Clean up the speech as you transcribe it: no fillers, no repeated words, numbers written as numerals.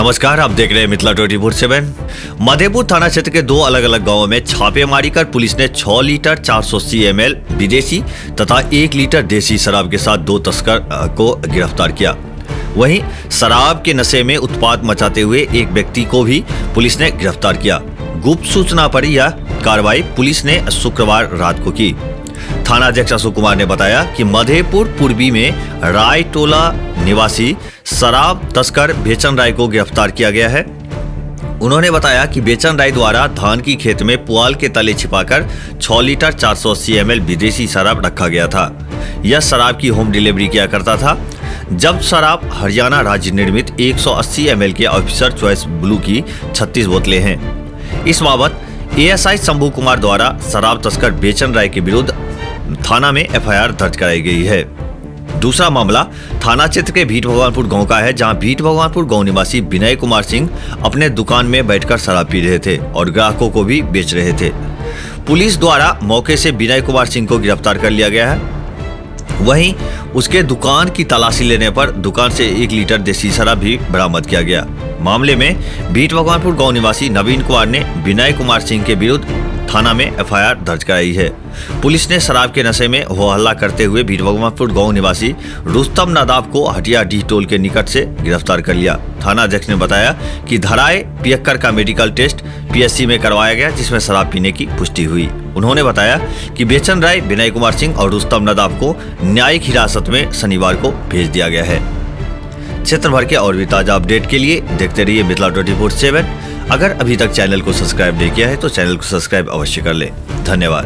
नमस्कार, आप देख रहे हैं मिथिला 24/7। मधेपुर थाना क्षेत्र के दो अलग अलग गांवों में छापेमारी कर पुलिस ने 6 लीटर 480 ml विदेशी तथा 1 लीटर देसी शराब के साथ 2 तस्कर को गिरफ्तार किया। वहीं शराब के नशे में उत्पात मचाते हुए एक व्यक्ति को भी पुलिस ने गिरफ्तार किया। गुप्त सूचना पर यह कार्रवाई पुलिस ने शुक्रवार रात को की। थाना अध्यक्ष अशोक कुमार ने बताया कि मधेपुर पूर्वी में राय टोला निवासी शराब तस्कर बेचन राय को गिरफ्तार किया गया है। उन्होंने बताया कि बेचन राय द्वारा धान की खेत में पुआल के तले छिपाकर 6 लीटर 480 ml विदेशी शराब रखा गया था। यह शराब की होम डिलीवरी किया करता था। जब शराब हरियाणा राज्य निर्मित 180 ml के ऑफिसर चॉइस ब्लू की 36 बोतलें हैं। इस बाबत ASI शंभू कुमार द्वारा शराब तस्कर बेचन राय के विरुद्ध थाना में FIR दर्ज कराई गई है। दूसरा मामला थाना क्षेत्र के भीट भगवानपुर गांव का है, जहां भीट भगवानपुर गांव निवासी विनय कुमार सिंह अपने दुकान में बैठकर शराब पी रहे थे और ग्राहकों को भी बेच रहे थे। पुलिस द्वारा मौके से विनय कुमार सिंह को गिरफ्तार कर लिया गया है। वहीं उसके दुकान की तलाशी लेने पर दुकान से 1 लीटर देसी शराब भी बरामद किया गया। मामले में भीट भगवानपुर गांव निवासी नवीन कुमार ने विनय कुमार सिंह के विरुद्ध थाना में FIR दर्ज कराई है। पुलिस ने शराब के नशे में हो हल्ला करते हुए भीट भगवानपुर गांव निवासी रुस्तम नादाब को हटिया डी टोल के निकट से गिरफ्तार कर लिया। थाना अध्यक्ष ने बताया कि धराए पियक्कर का मेडिकल टेस्ट PSC में करवाया गया, जिसमें शराब पीने की पुष्टि हुई। उन्होंने बताया कि बेचन राय, विनय कुमार सिंह और रुस्तम नादाब को न्यायिक हिरासत में शनिवार को भेज दिया गया है। क्षेत्र भर के और भी ताजा अपडेट के लिए देखते रहिए मिथिला 24/7। अगर अभी तक चैनल को सब्सक्राइब नहीं किया है तो चैनल को सब्सक्राइब अवश्य कर लें। धन्यवाद।